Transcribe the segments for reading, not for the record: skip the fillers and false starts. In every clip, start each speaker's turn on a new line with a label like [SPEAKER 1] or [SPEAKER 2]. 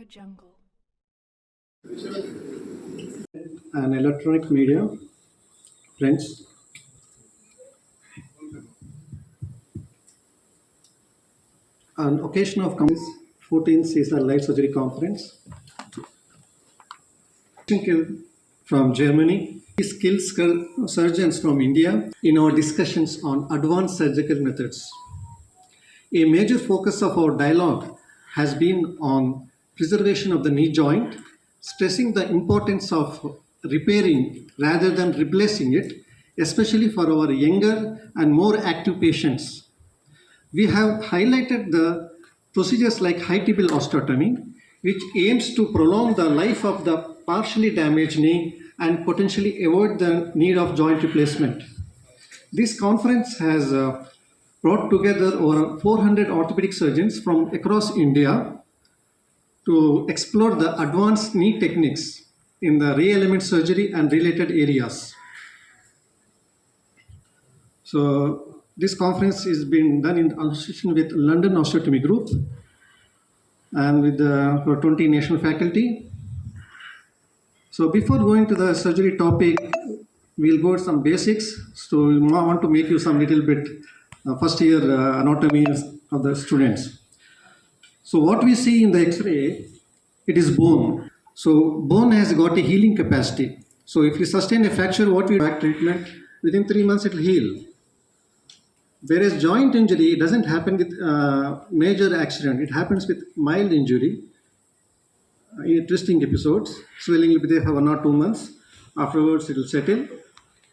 [SPEAKER 1] Jungle.
[SPEAKER 2] An electronic media, friends. On occasion of 14th CSR Light Surgery Conference, from Germany, skilled surgeons from India in our discussions on advanced surgical methods. A major focus of our dialogue has been on preservation of the knee joint, stressing the importance of repairing rather than replacing it, especially for our younger and more active patients. We have highlighted the procedures like high tibia osteotomy, which aims to prolong the life of the partially damaged knee and potentially avoid the need of joint replacement. This conference has brought together over 400 orthopedic surgeons from across India to explore the advanced knee techniques in the realignment surgery and related areas. So this conference is being done in association with London Osteotomy Group and with the 20 national faculty. So before going to the surgery topic, we'll go to some basics. So we want to make you some little bit first year anatomy of the students. So what we see in the X-ray, it is bone. So bone has got a healing capacity. So if you sustain a fracture, what we back treatment, within 3 months it will heal. Whereas joint injury doesn't happen with major accident. It happens with mild injury, twisting episodes. Swelling will be there for 1 or 2 months. Afterwards, it will settle.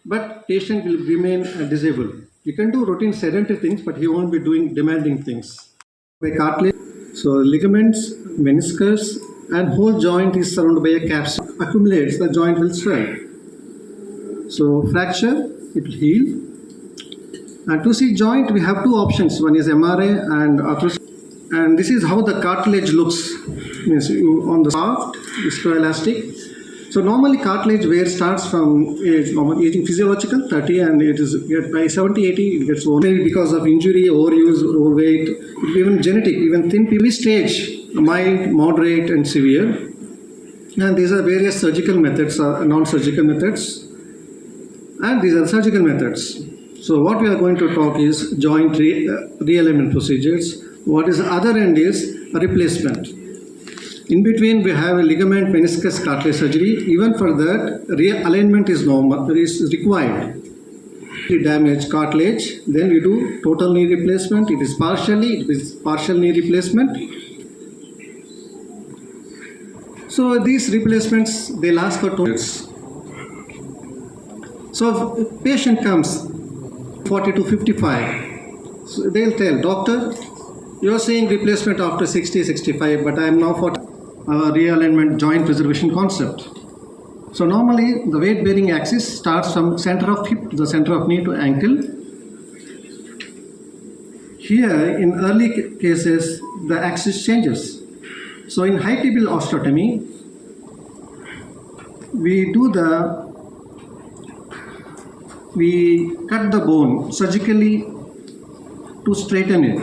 [SPEAKER 2] But patient will remain disabled. You can do routine sedentary things, but he won't be doing demanding things. By cartilage, so ligaments, meniscus, and whole joint is surrounded by a capsule. Accumulates, the joint will swell. So fracture, it will heal. And to see joint, we have two options. One is MRI and arthroscopy. And this is how the cartilage looks. Means you, on the soft, viscoelastic. So normally cartilage wear starts from aging physiological 30, and it is by 70, 80 it gets worn because of injury, overuse, overweight, even genetic, even thin people stage, mild, moderate, and severe. And these are various surgical methods, non-surgical methods, and these are surgical methods. So what we are going to talk is joint realignment procedures. What is the other end is replacement. In between, we have a ligament, meniscus, cartilage surgery. Even for that, realignment is normal, is required. We damage cartilage, then we do total knee replacement. It is partial knee replacement. So these replacements, they last for 2 years. So if patient comes 40 to 55, so they'll tell, doctor, you're saying replacement after 60, 65, but I am now 40. Realignment joint preservation concept. So normally the weight bearing axis starts from center of hip to the center of knee to ankle. Here in early cases the axis changes. So in high tibial osteotomy we cut the bone surgically to straighten it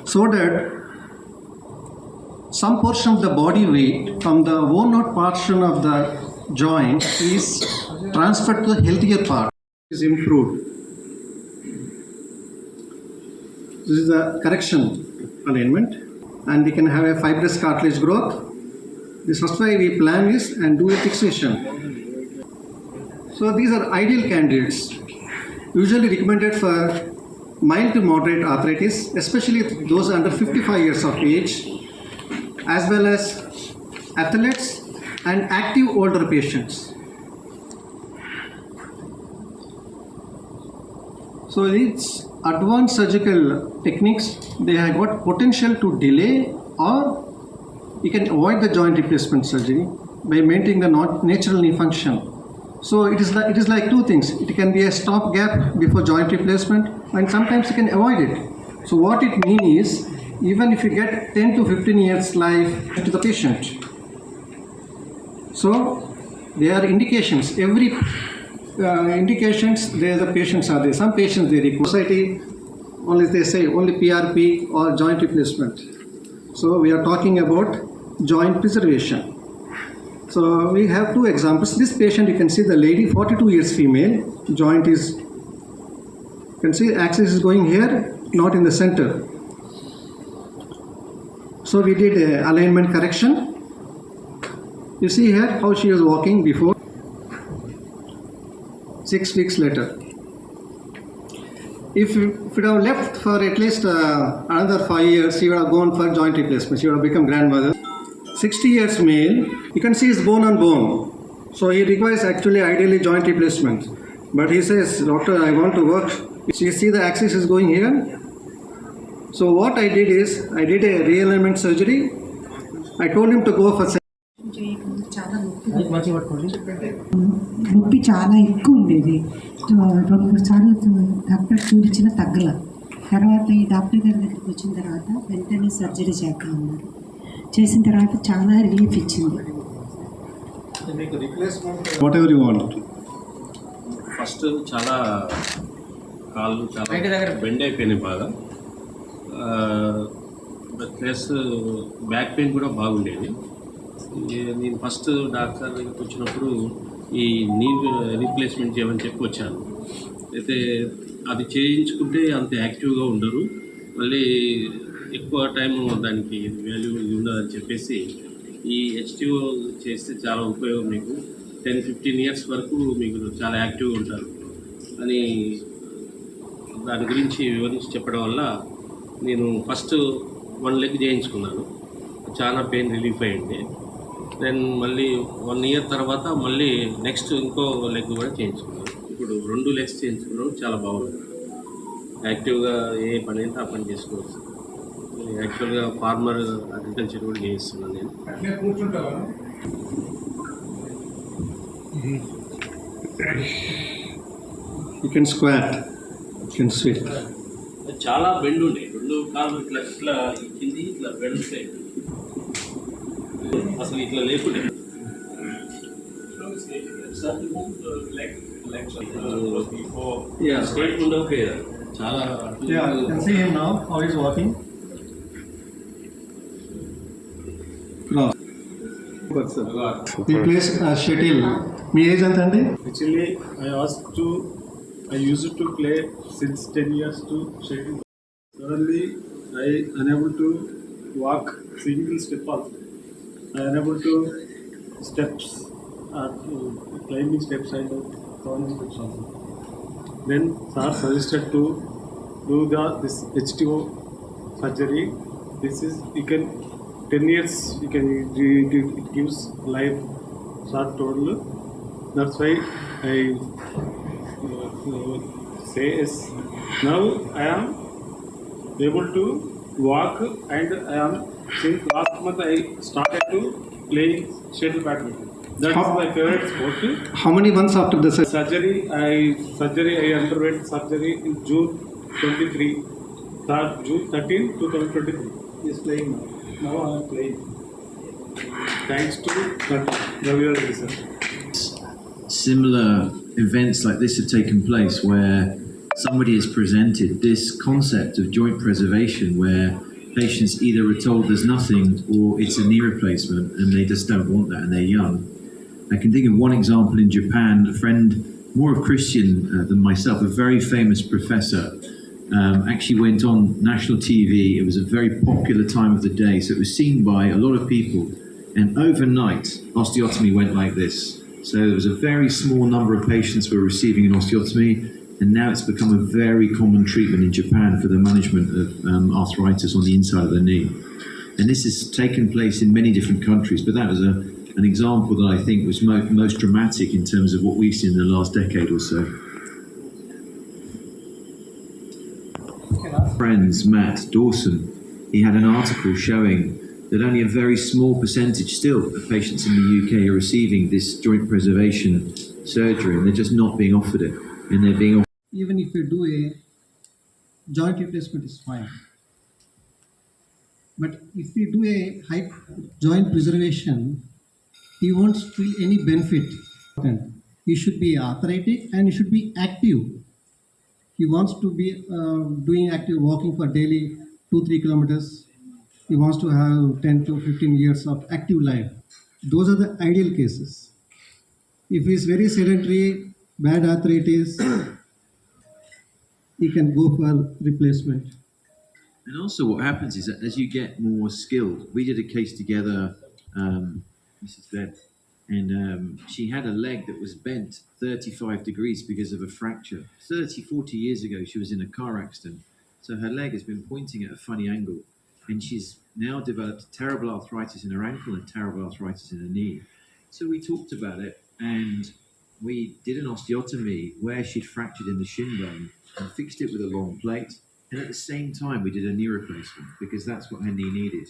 [SPEAKER 2] so that some portion of the body weight from the worn out portion of the joint is transferred to the healthier part, is improved. This is the correction alignment, and we can have a fibrous cartilage growth. This is why we plan this and do a fixation. So these are ideal candidates, usually recommended for mild to moderate arthritis, especially those under 55 years of age, as well as athletes and active older patients. So these advanced surgical techniques, they have got potential to delay or you can avoid the joint replacement surgery by maintaining the natural knee function. So it is like two things. It can be a stopgap before joint replacement, and sometimes you can avoid it. So what it means is, even if you get 10 to 15 years life to the patient. So there are indications. Every indications there the patients are there. Some patients they require society only they say only PRP or joint replacement. So we are talking about joint preservation. So we have two examples. This patient, you can see the lady, 42 years female, joint is, you can see axis is going here, not in the center. So we did a alignment correction. You see here how she was walking before, 6 weeks later. If you would have left for at least another 5 years, she would have gone for joint replacement. She would have become grandmother. 60 years male, you can see it's bone on bone. So he requires actually ideally joint replacement. But he says, doctor, I want to work. You see the axis is going here. So what I did is, I did a realignment surgery. I told him to go for
[SPEAKER 1] చాలా నొప్పి చాలా ఎక్కువ ఉండేది. 2-3 సార్లు doctor చూపించిన తగ్గల. తర్వాత ఈ doctor గారి దగ్గరికి వచ్చిన తర్వాత వెంటనే సర్జరీ చేద్దాం అన్నారు. చేసిన తర్వాత చాలా రిలీఫ్ ఇచ్చింది.
[SPEAKER 2] whatever you want.
[SPEAKER 3] ఫస్ట్ చాలా కాళ్ళు చాలా బెండ్ అయిపోయినాయి బాగా, ప్లస్ బ్యాక్ పెయిన్ కూడా బాగుండేది. నేను ఫస్ట్ డాక్టర్ దగ్గరికి వచ్చినప్పుడు ఈ నీ రీప్లేస్మెంట్ చేయమని చెప్పి వచ్చాను. అయితే అది చేయించుకుంటే అంత యాక్టివ్గా ఉండరు, మళ్ళీ ఎక్కువ టైం దానికి వాల్యూ ఉండదని చెప్పేసి ఈ హెచ్టిఓ చేస్తే చాలా ఉపయోగం, మీకు 10-15 ఇయర్స్ వరకు మీకు చాలా యాక్టివ్గా ఉంటారు అని దాని గురించి వివరించి చెప్పడం వల్ల నేను ఫస్ట్ 1 లెగ్ చేయించుకున్నాను. చాలా పెయిన్ రిలీఫ్ అయ్యింది. దెన్ మళ్ళీ 1 ఇయర్ తర్వాత మళ్ళీ నెక్స్ట్ ఇంకో లెగ్ కూడా చేయించుకున్నాను. ఇప్పుడు 2 లెగ్స్ చేయించుకున్నాను. చాలా బాగుంది. యాక్టివ్గా ఏ పని అయితే ఆ పని చేసుకోవచ్చు. యాక్చువల్గా ఫార్మర్ అగ్రికల్చర్ కూడా చేయిస్తున్నాను నేను.
[SPEAKER 2] You can squat, you can sit.
[SPEAKER 3] చాలా బెండ్ ఉండే, 2 కాళ్ళు ఇట్లా ఇట్లా కింది ఇట్లా బెండ్ ఉంటాయి, అసలు ఇట్లా లేకుండే. స్టేట్మెంట్ ఓకే, చాలా.
[SPEAKER 2] Yeah, you can see him now, how he's walking. Cross. He plays shuttle. Me age ఎంత అండి?
[SPEAKER 4] Actually, I used to play since 10 years to shuttle. Suddenly, I unable to walk single step also. I unable to steps or climbing steps and falling steps also. Then sir suggested to do this HTO surgery. This is you can 10 years you can it gives life. Sir told. That's why I say yes. Now I am able to walk and I am since last month I started to playing shuttle badminton. That is my favorite sport.
[SPEAKER 2] How many months after the surgery?
[SPEAKER 4] Surgery I underwent surgery in June 23. June 13, 2023. He is playing now. Now I am playing. Thanks to Ravi sir.
[SPEAKER 5] Similar events like this have taken place where somebody has presented this concept of joint preservation where patients either are told there's nothing or it's a knee replacement and they just don't want that and they're young. I can think of one example in Japan, a friend, more of Christian than myself, a very famous professor, actually went on national TV. It was a very popular time of the day, so it was seen by a lot of people, and overnight osteotomy went like this. So there was a very small number of patients who were receiving an osteotomy, and now it's become a very common treatment in Japan for the management of arthritis on the inside of the knee. And this has taken place in many different countries, but that was an example that I think was most dramatic in terms of what we've seen in the last decade or so. Friends, Matt Dawson, he had an article showing that only a very small percentage still of patients in the UK are receiving this joint preservation surgery, and they're just not being offered it. And they're being offered.
[SPEAKER 2] Even if you do a joint replacement is fine. But if we do a high joint preservation, he won't feel any benefit. He should be arthritic and he should be active. He wants to be doing active walking for daily 2-3 kilometers he wants to have 10 to 15 years of active life. Those are the ideal cases. If he is very sedentary, bad arthritis, he can go for replacement.
[SPEAKER 5] And also, what happens is that as you get more skilled, we did a case together, Mrs. Bed, and she had a leg that was bent 35 degrees because of a fracture. 30, 40 years ago, she was in a car accident. So her leg has been pointing at a funny angle. And she's now developed terrible arthritis in her ankle and terrible arthritis in her knee. So we talked about it and we did an osteotomy where she'd fractured in the shin bone and fixed it with a long plate. And at the same time, we did a knee replacement because that's what her knee needed.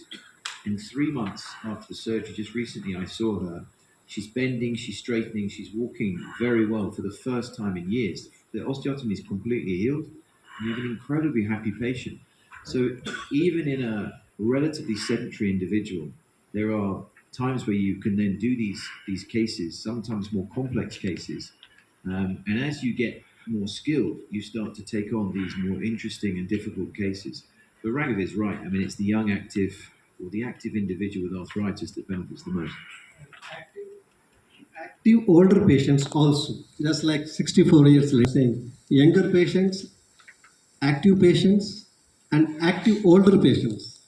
[SPEAKER 5] And 3 months after the surgery, just recently, I saw her. She's bending, she's straightening, she's walking very well for the first time in years. The osteotomy is completely healed, and you have an incredibly happy patient. So even in a relatively sedentary individual, there are times where you can then do these cases, sometimes more complex cases. And as you get more skilled, you start to take on these more interesting and difficult cases. But Raghav is right. I mean, it's the young active or the active individual with arthritis that benefits the most.
[SPEAKER 2] Active older patients also, just like 64 years later, saying younger patients, active patients, and active older patients.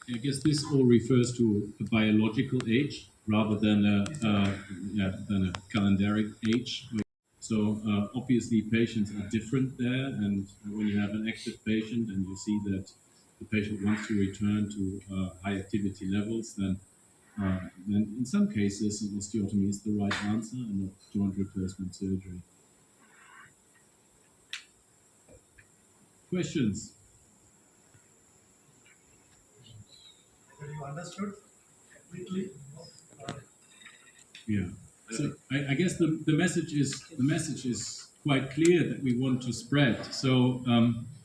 [SPEAKER 4] I guess this all refers to a biological age rather than a calendaric age. So obviously patients are different there, and when you have an active patient and you see that the patient wants to return to high activity levels, then in some cases an osteotomy is the right answer and not joint replacement surgery. Questions?
[SPEAKER 2] You understood completely?
[SPEAKER 4] Yeah. So I guess the message is quite clear that we want to spread. So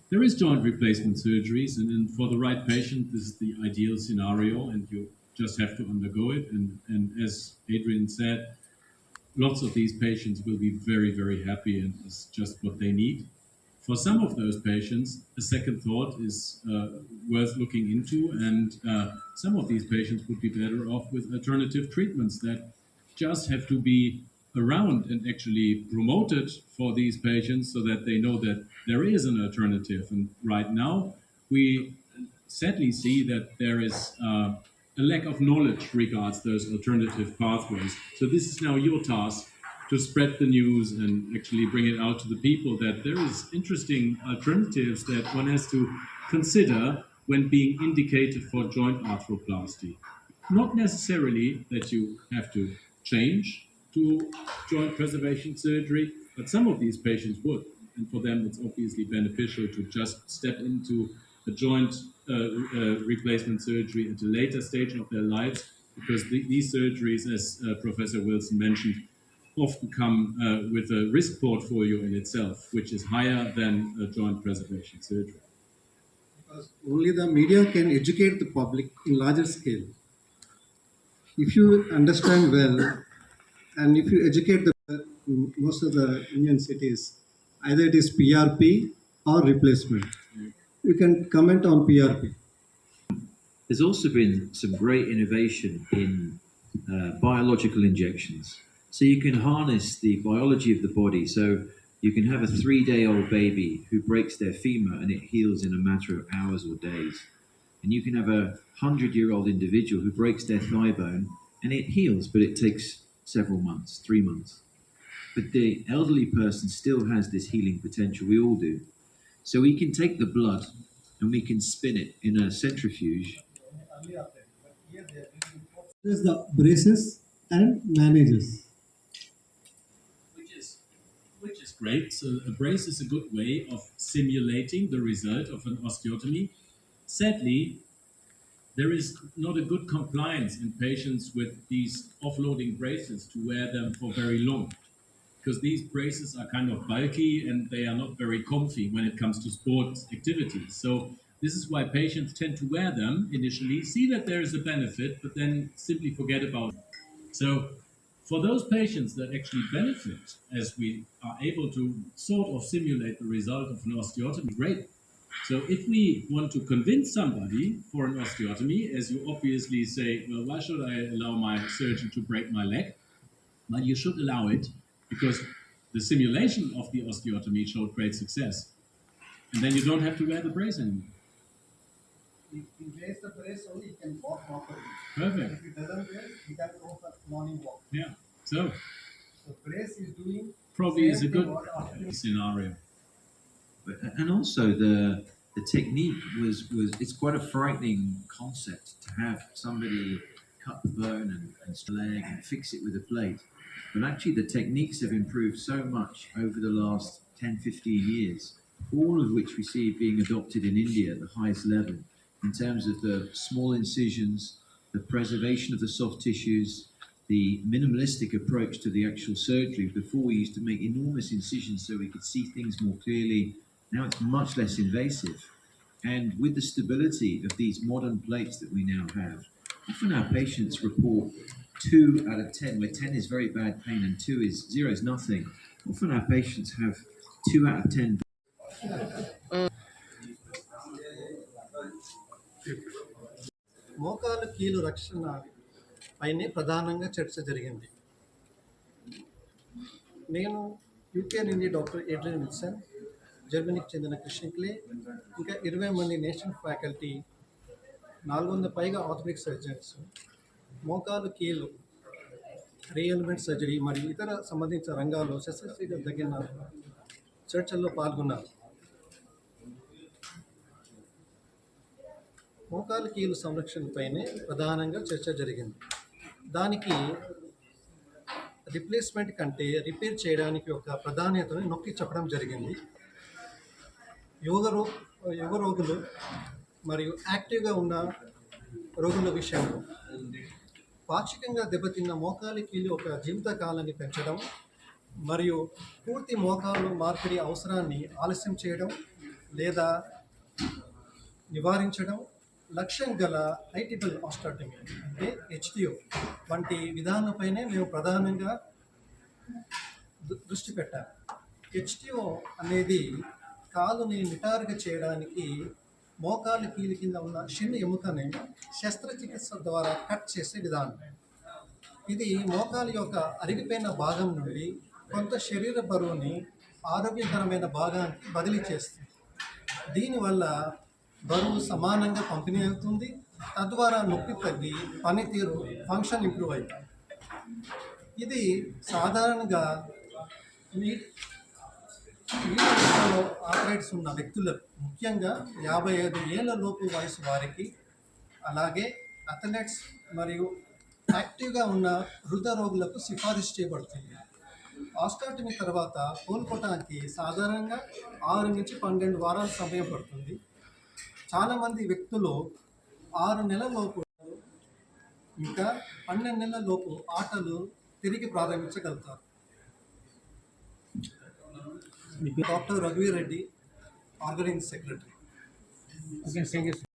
[SPEAKER 4] there is joint replacement surgeries, and for the right patient, this is the ideal scenario, and you just have to undergo it. And as Adrian said, lots of these patients will be very, very happy, and it's just what they need. For some of those patients, a second thought is worth looking into, and some of these patients would be better off with alternative treatments that just have to be around and actually promoted for these patients so that they know that there is an alternative. And right now, we sadly see that there is a lack of knowledge regards those alternative pathways. So this is now your task to spread the news and actually bring it out to the people that there is interesting alternatives that one has to consider when being indicated for joint arthroplasty. Not necessarily that you have to change to joint preservation surgery, but some of these patients would. And for them, it's obviously beneficial to just step into a joint replacement surgery at a later stage of their lives, because these surgeries, as Professor Wilson mentioned, often come with a risk portfolio in itself, which is higher than a joint preservation surgery.
[SPEAKER 2] Because only the media can educate the public in larger scale. If you understand well, and if you educate most of the Indian cities, either it is PRP or replacement. You can comment on PRP.
[SPEAKER 5] There's also been some great innovation in biological injections. So you can harness the biology of the body. So you can have a 3-day-old baby who breaks their femur and it heals in a matter of hours or days. And you can have a 100-year-old individual who breaks their thigh bone and it heals, but it takes several months, 3 months. But the elderly person still has this healing potential. We all do. So we can take the blood and we can spin it in a centrifuge.
[SPEAKER 2] There's the braces and manages.
[SPEAKER 4] Which is great. So a brace is a good way of simulating the result of an osteotomy. Sadly, there is not a good compliance in patients with these offloading braces to wear them for very long, because these braces are kind of bulky and they are not very comfy when it comes to sports activities. So this is why patients tend to wear them initially, see that there is a benefit, but then simply forget about it. So for those patients that actually benefit, as we are able to sort of simulate the result of an osteotomy, great.
[SPEAKER 6] So if we want to convince somebody for an osteotomy, as you obviously say, well, why should I allow my surgeon to break my leg? Well, you should allow it because the simulation of the osteotomy showed great success. And then you don't have to wear the brace anymore.
[SPEAKER 2] If he wears the brace only, he can walk properly.
[SPEAKER 6] Perfect.
[SPEAKER 2] If he doesn't wear, he can go for morning walk.
[SPEAKER 6] Yeah. So
[SPEAKER 2] So brace is doing
[SPEAKER 6] probably is a
[SPEAKER 2] same
[SPEAKER 6] good
[SPEAKER 2] thing what osteotomy.
[SPEAKER 6] scenario.
[SPEAKER 5] And also the technique was it's quite a frightening concept to have somebody cut the bone and leg and fix it with a plate. But actually the techniques have improved so much over the last 10, 15 years, all of which we see being adopted in India at the highest level in terms of the small incisions, the preservation of the soft tissues, the minimalistic approach to the actual surgery. Before we used to make enormous incisions so we could see things more clearly. Now it's much less invasive. And with the stability of these modern plates that we now have, often our patients report 2 out of 10, where 10 is very bad pain and 0 is nothing. Often our patients have 2 out of 10.
[SPEAKER 2] మోకాలు కీలు రక్షణ పైనే ప్రధానంగా చర్చ జరిగింది. నేను UK నుండి doctor Adrien Wilson, జర్మనీకి చెందిన క్రిస్టియన్ క్లే, ఇంకా 20 మంది నేషనల్ ఫ్యాకల్టీ, 400 పైగా ఆర్థోపెడిక్ సర్జన్స్, మోకాలు కీలు రీఎలిమెంట్ సర్జరీ మరియు ఇతర సంబంధించిన రంగాల్లో శస్త్రక్రియకు తగిన చర్చల్లో పాల్గొన్నారు. మోకాలు కీలు సంరక్షణపైనే ప్రధానంగా చర్చ జరిగింది. దానికి రిప్లేస్మెంట్ కంటే రిపేర్ చేయడానికి ఒక ప్రాధాన్యతను నొక్కి చెప్పడం జరిగింది. యువ రోగులు మరియు యాక్టివ్గా ఉన్న రోగుల విషయంలో పాక్షికంగా దెబ్బతిన్న మోకాలి కీలు ఒక జీవితకాలాన్ని పెంచడం మరియు పూర్తి మోకాలు మార్పిడి అవసరాన్ని ఆలస్యం చేయడం లేదా నివారించడం లక్ష్యం గల హైటిబుల్ ఆస్టాటమీ అంటే హెచ్టిఓ వంటి విధానంపైనే మేము ప్రధానంగా దృష్టి పెట్టాము. హెచ్టిఓ అనేది కాలుని నిటారుగా చేయడానికి మోకాలు కీలు కింద ఉన్న చిన్న ఎముకని శస్త్రచికిత్స ద్వారా కట్ చేసే విధానం. ఇది మోకాలు యొక్క అరిగిపోయిన భాగం నుండి కొంత శరీర బరువుని ఆరోగ్యకరమైన భాగానికి బదిలీ చేస్తుంది. దీనివల్ల బరువు సమానంగా పంపిణీ అవుతుంది, తద్వారా నొప్పి తగ్గి పనితీరు ఫంక్షన్ ఇంప్రూవ్ అవుతుంది. ఇది సాధారణంగా వీటిలో ఆపరేట్స్ ఉన్న వ్యక్తులకు, ముఖ్యంగా 55 ఏళ్ల లోపు వయసు వారికి, అలాగే అథ్లెట్స్ మరియు యాక్టివ్గా ఉన్న వృద్ధ రోగులకు సిఫారసు చేయబడుతుంది. ఆస్టాటమీ తర్వాత కోలుకోవటానికి సాధారణంగా 6 నుంచి 12 వారాల సమయం పడుతుంది. చాలామంది వ్యక్తులు 6 నెలల లోపు ఇంకా 12 నెలల లోపు ఆటలు తిరిగి ప్రారంభించగలుగుతారు. డాక్టర్ రఘువీర్ రెడ్డి, ఆర్గనైజింగ్ సెక్రటరీ.